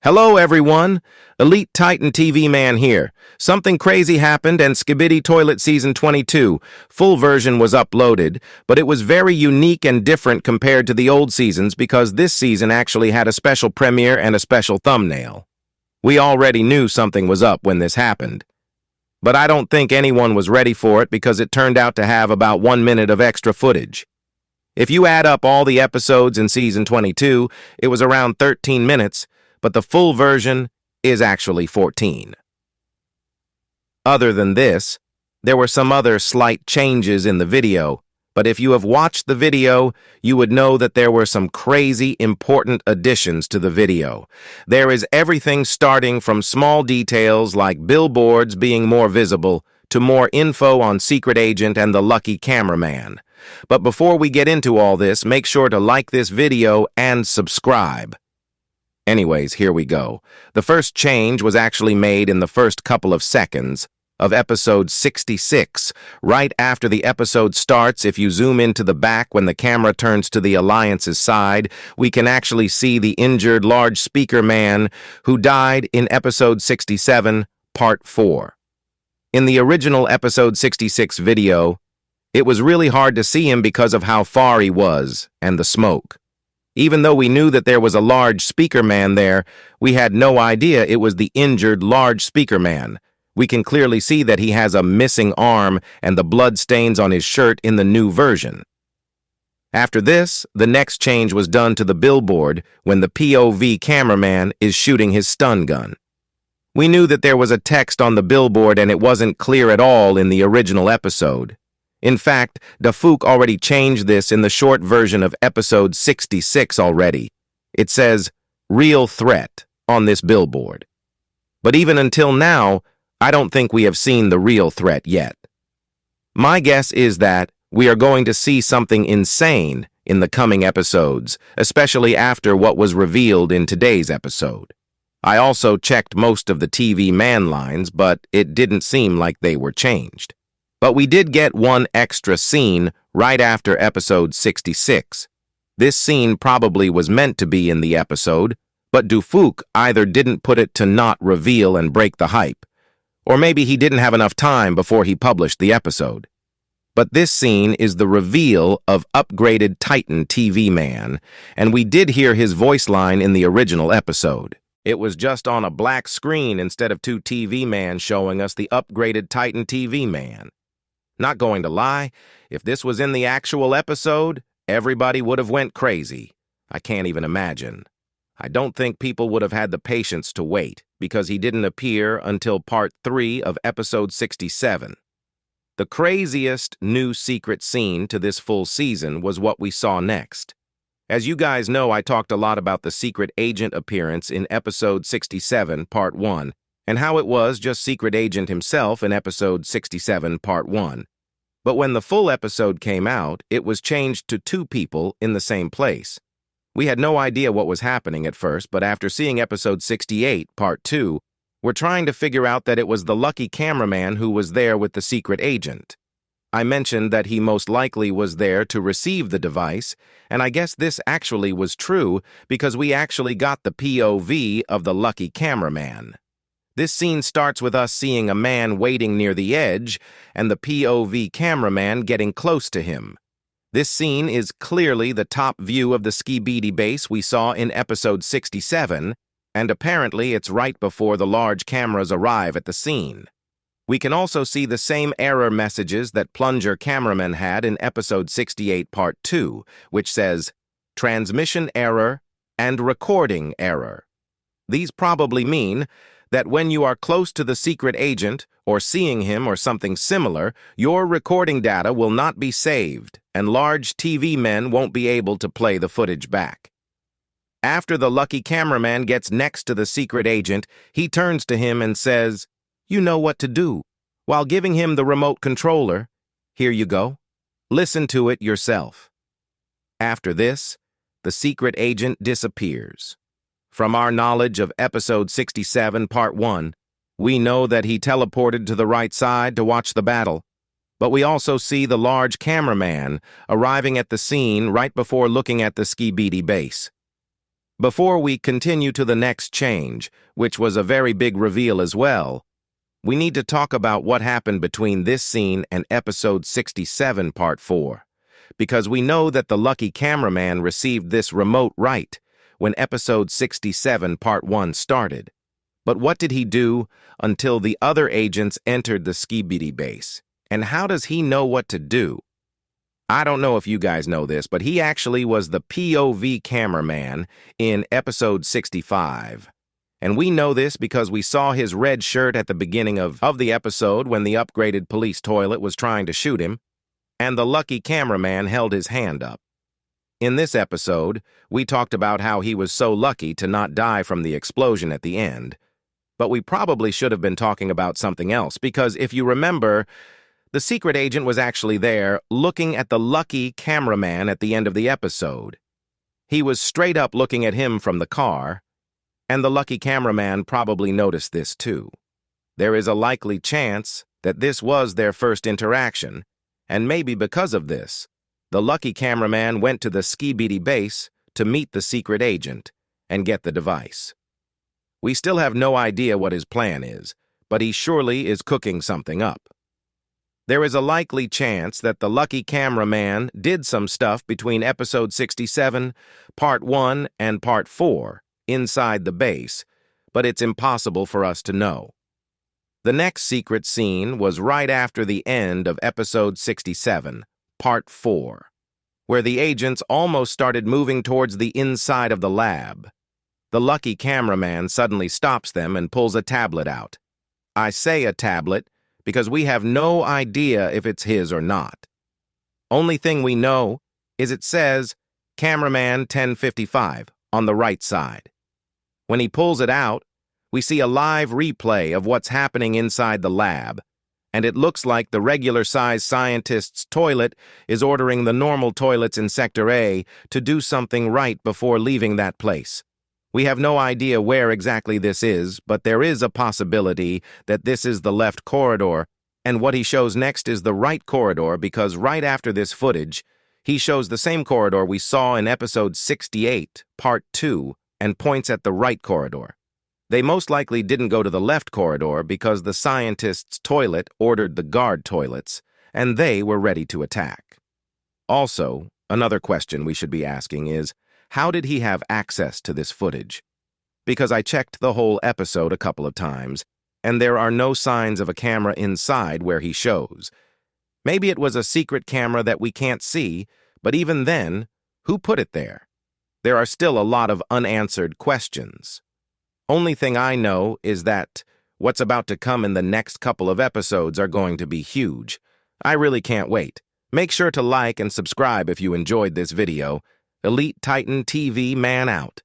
Hello, everyone. Elite Titan TV Man here. Something crazy happened and Skibidi Toilet Season 22. Full version was uploaded, but it was very unique and different compared to the old seasons because this season actually had a special premiere and a special thumbnail. We already knew something was up when this happened. But I don't think anyone was ready for it because it turned out to have about 1 minute of extra footage. If you add up all the episodes in Season 22, it was around 13 minutes, but the full version is actually 14. Other than this, there were some other slight changes in the video, but if you have watched the video, you would know that there were some crazy important additions to the video. There is everything starting from small details like billboards being more visible to more info on Secret Agent and the lucky cameraman. But before we get into all this, make sure to like this video and subscribe. Anyways, here we go. The first change was actually made in the first couple of seconds of episode 66. Right after the episode starts, if you zoom into the back when the camera turns to the Alliance's side, we can actually see the injured large speaker man who died in episode 67, part 4. In the original episode 66 video, it was really hard to see him because of how far he was and the smoke. Even though we knew that there was a large speaker man there, we had no idea it was the injured large speaker man. We can clearly see that he has a missing arm and the blood stains on his shirt in the new version. After this, the next change was done to the billboard when the POV cameraman is shooting his stun gun. We knew that there was a text on the billboard and it wasn't clear at all in the original episode. In fact, Dafouk already changed this in the short version of episode 66 already. It says, "Real threat," on this billboard. But even until now, I don't think we have seen the real threat yet. My guess is that we are going to see something insane in the coming episodes, especially after what was revealed in today's episode. I also checked most of the TV man lines, but it didn't seem like they were changed. But we did get one extra scene right after episode 66. This scene probably was meant to be in the episode, but Dafouk either didn't put it to not reveal and break the hype, or maybe he didn't have enough time before he published the episode. But this scene is the reveal of upgraded Titan TV Man, and we did hear his voice line in the original episode. It was just on a black screen instead of two TV man showing us the upgraded Titan TV Man. Not going to lie, if this was in the actual episode, everybody would have went crazy. I can't even imagine. I don't think people would have had the patience to wait, because he didn't appear until part 3 of episode 67. The craziest new secret scene to this full season was what we saw next. As you guys know, I talked a lot about the Secret Agent appearance in episode 67, part 1, and how it was just Secret Agent himself in episode 67, part 1. But when the full episode came out, it was changed to 2 people in the same place. We had no idea what was happening at first, but after seeing episode 68, part 2, we're trying to figure out that it was the lucky cameraman who was there with the Secret Agent. I mentioned that he most likely was there to receive the device, and I guess this actually was true because we actually got the POV of the lucky cameraman. This scene starts with us seeing a man waiting near the edge and the POV cameraman getting close to him. This scene is clearly the top view of the Skibidi base we saw in episode 67, and apparently it's right before the large cameras arrive at the scene. We can also see the same error messages that Plunger Cameraman had in episode 68, part 2, which says, "Transmission error and recording error." These probably mean that when you are close to the Secret Agent, or seeing him or something similar, your recording data will not be saved, and large TV men won't be able to play the footage back. After the lucky cameraman gets next to the Secret Agent, he turns to him and says, "You know what to do," while giving him the remote controller. Here you go. Listen to it yourself. After this, the Secret Agent disappears. From our knowledge of episode 67, part 1, we know that he teleported to the right side to watch the battle, but we also see the large cameraman arriving at the scene right before looking at the Skibidi base. Before we continue to the next change, which was a very big reveal as well, we need to talk about what happened between this scene and episode 67, part 4, because we know that the lucky cameraman received this remote right when episode 67, part 1 started. But what did he do until the other agents entered the Skibidi base? And how does he know what to do? I don't know if you guys know this, but he actually was the POV cameraman in episode 65. And we know this because we saw his red shirt at the beginning of the episode when the upgraded police toilet was trying to shoot him, and the lucky cameraman held his hand up. In this episode, we talked about how he was so lucky to not die from the explosion at the end. But we probably should have been talking about something else, because if you remember, the secret agent was actually there looking at the lucky cameraman at the end of the episode. He was straight up looking at him from the car, and the lucky cameraman probably noticed this too. There is a likely chance that this was their first interaction, and maybe because of this, the lucky cameraman went to the Skibidi base to meet the secret agent and get the device. We still have no idea what his plan is, but he surely is cooking something up. There is a likely chance that the lucky cameraman did some stuff between episode 67, part 1, and part 4 inside the base, but it's impossible for us to know. The next secret scene was right after the end of episode 67, part 4, where the agents almost started moving towards the inside of the lab. The lucky cameraman suddenly stops them and pulls a tablet out. I say a tablet because we have no idea if it's his or not. Only thing we know is it says Cameraman 1055 on the right side. When he pulls it out, we see a live replay of what's happening inside the lab, and it looks like the regular-sized scientist's toilet is ordering the normal toilets in Sector A to do something right before leaving that place. We have no idea where exactly this is, but there is a possibility that this is the left corridor, and what he shows next is the right corridor because right after this footage, he shows the same corridor we saw in episode 68, part 2, and points at the right corridor. They most likely didn't go to the left corridor because the scientist's toilet ordered the guard toilets, and they were ready to attack. Also, another question we should be asking is, how did he have access to this footage? Because I checked the whole episode a couple of times, and there are no signs of a camera inside where he shows. Maybe it was a secret camera that we can't see, but even then, who put it there? There are still a lot of unanswered questions. Only thing I know is that what's about to come in the next couple of episodes are going to be huge. I really can't wait. Make sure to like and subscribe if you enjoyed this video. Elite Titan TV man out.